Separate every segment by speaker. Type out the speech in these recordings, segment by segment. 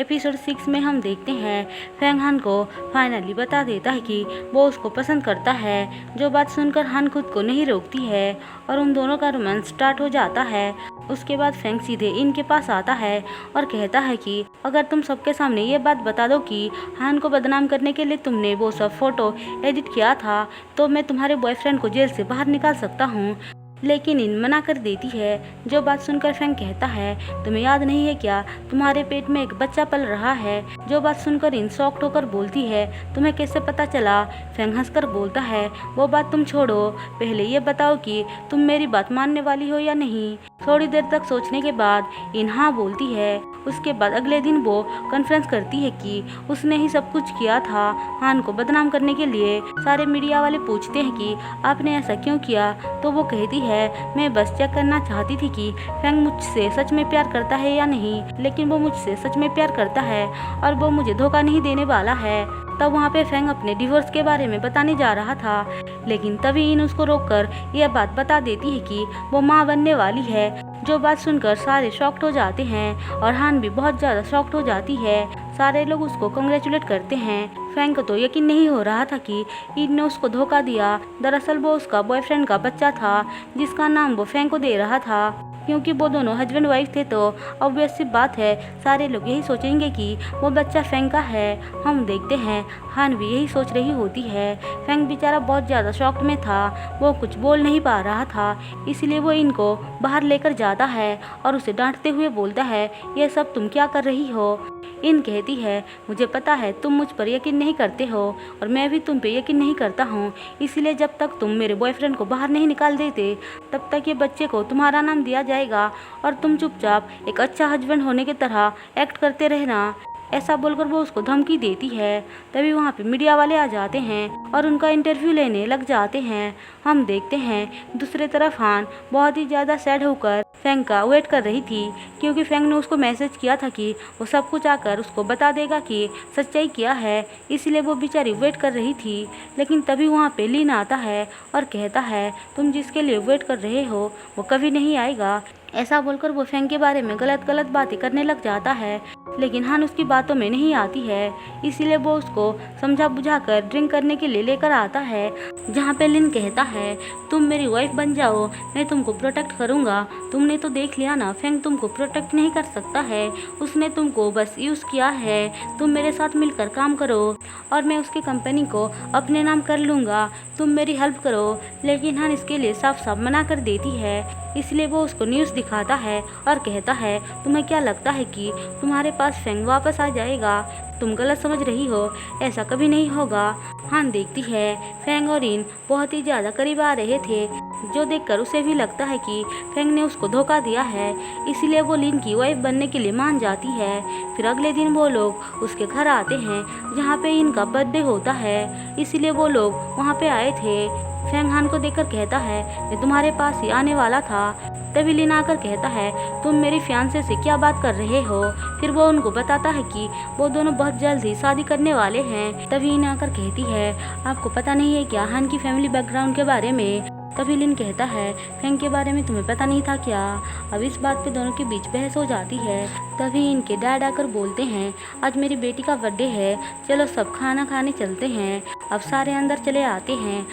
Speaker 1: Episode 6 में हम देखते हैं फेंग हान को फाइनली बता देता है कि वो उसको पसंद करता है। जो बात सुनकर हान खुद को नहीं रोकती है और उन दोनों का रोमांस स्टार्ट हो जाता है। उसके बाद फेंग सीधे इनके पास आता है और कहता है कि अगर तुम सबके सामने ये बात बता दो कि हान को बदनाम करने के लिए तुमने वो सब फोटो एडिट किया था तो मैं तुम्हारे बॉयफ्रेंड को जेल से बाहर निकाल सकता हूँ। लेकिन इन मना कर देती है। जो बात सुनकर फेंग कहता है तुम्हें याद नहीं है क्या, तुम्हारे पेट में एक बच्चा पल रहा है। जो बात सुनकर इन शॉक्ड होकर बोलती है तुम्हें कैसे पता चला। फेंग हंसकर बोलता है वो बात तुम छोड़ो, पहले ये बताओ कि तुम मेरी बात मानने वाली हो या नहीं। थोड़ी देर तक सोचने के बाद इन हाँ बोलती है। उसके बाद अगले दिन वो कॉन्फ्रेंस करती है कि उसने ही सब कुछ किया था हान को बदनाम करने के लिए। सारे मीडिया वाले पूछते हैं कि आपने ऐसा क्यों किया, तो वो कहती है मैं बस चेक करना चाहती थी कि फेंग मुझसे सच में प्यार करता है या नहीं। लेकिन वो मुझसे सच में प्यार करता है और वो मुझे धोखा नहीं देने वाला है। तब वहाँ पे फेंग अपने डिवोर्स के बारे में बताने जा रहा था, लेकिन तभी इन उसको रोककर यह बात बता देती है कि वो माँ बनने वाली है। जो बात सुनकर सारे शॉक्ड हो जाते हैं और हान भी बहुत ज़्यादा शॉक्ड हो जाती है। सारे लोग उसको कंग्रेचुलेट करते हैं। फेंग को तो यकीन नहीं हो रहा था कि इन ने उसको धोखा दिया। दरअसल वो उसका बॉयफ्रेंड का बच्चा था जिसका नाम वो फेंग को दे रहा था। क्योंकि वो दोनों हस्बैंड वाइफ थे तो ऑब्वियस सी बात है सारे लोग यही सोचेंगे कि वो बच्चा फेंग का है। हम देखते हैं हान भी यही सोच रही होती है। फेंग बेचारा बहुत ज़्यादा शॉक में था, वो कुछ बोल नहीं पा रहा था। इसलिए वो इनको बाहर लेकर जाता है और उसे डांटते हुए बोलता है ये सब तुम क्या कर रही हो। इन कहती है मुझे पता है तुम मुझ पर यकीन नहीं करते हो और मैं भी तुम पे यकीन नहीं करता हूँ, इसलिए जब तक तुम मेरे बॉयफ्रेंड को बाहर नहीं निकाल देते तब तक ये बच्चे को तुम्हारा नाम दिया जाएगा और तुम चुपचाप एक अच्छा हस्बैंड होने की तरह एक्ट करते रहना। ऐसा बोलकर वो उसको धमकी देती है। तभी वहाँ पे मीडिया वाले आ जाते हैं और उनका इंटरव्यू लेने लग जाते हैं। हम देखते हैं दूसरी तरफ हान बहुत ही ज़्यादा सैड होकर फेंग का वेट कर रही थी, क्योंकि फेंग ने उसको मैसेज किया था कि वो सब कुछ आकर उसको बता देगा कि सच्चाई क्या है। इसलिए वो बेचारी वेट कर रही थी। लेकिन तभी वहाँ पे लीन आता है और कहता है तुम जिसके लिए वेट कर रहे हो वो कभी नहीं आएगा। ऐसा बोलकर वो फेंग के बारे में गलत गलत बातें करने लग जाता है, लेकिन हान उसकी बातों में नहीं आती है। इसीलिए वो उसको समझा बुझाकर ड्रिंक करने के लिए लेकर आता है, जहाँ पे लिन कहता है तुम मेरी वाइफ बन जाओ, मैं तुमको प्रोटेक्ट करूँगा। तुमने तो देख लिया ना फेंग तुमको प्रोटेक्ट नहीं कर सकता है, उसने तुमको बस यूज़ किया है। तुम मेरे साथ मिलकर काम करो और मैं उसकी कंपनी को अपने नाम कर लूँगा, तुम मेरी हेल्प करो। लेकिन हान इसके लिए साफ साफ मना कर देती है। इसलिए वो उसको न्यूज़ दिखाता है और कहता है तुम्हें क्या लगता है कि तुम्हारे पास फेंग वापस आ जाएगा, तुम गलत समझ रही हो, ऐसा कभी नहीं होगा। हान देखती है फेंग और इन बहुत ही ज़्यादा करीब आ रहे थे, जो देखकर उसे भी लगता है कि फेंग ने उसको धोखा दिया है। इसीलिए वो लिन की वाइफ बनने के लिए मान जाती है। फिर अगले दिन वो लोग उसके घर आते हैं जहाँ पे इनका बर्थडे होता है, इसीलिए वो लोग वहाँ पे आए थे। फेंग हान को देखकर कहता है मैं तुम्हारे पास ही आने वाला था। तभी लिन आकर कहता है तुम मेरी फियांसे से क्या बात कर रहे हो। फिर वो उनको बताता है कि वो दोनों बहुत जल्द ही शादी करने वाले हैं। तभी इन आकर कहती है आपको पता नहीं है क्या हान की फैमिली बैकग्राउंड के बारे में। तभी लिन कहता है फेंग के बारे में तुम्हें पता नहीं था क्या। अब इस बात पे दोनों के बीच बहस हो जाती है। तभी इनके डैड आकर बोलते हैं आज मेरी बेटी का बर्थडे है, चलो सब खाना खाने चलते हैं। अब सारे अंदर चले आते हैं,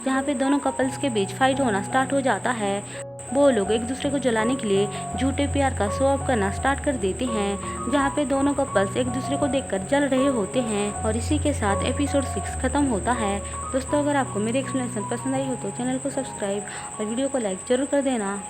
Speaker 1: जहाँ पे दोनों कपल्स के बीच फाइट होना स्टार्ट हो जाता है। वो लोग एक दूसरे को जलाने के लिए झूठे प्यार का शो ऑफ करना स्टार्ट कर देते हैं, जहाँ पे दोनों कपल्स एक दूसरे को देखकर जल रहे होते हैं। और इसी के साथ एपिसोड 6 खत्म होता है। दोस्तों अगर आपको मेरी एक्सप्लेनेशन पसंद आई हो तो चैनल को सब्सक्राइब और वीडियो को लाइक जरूर कर देना।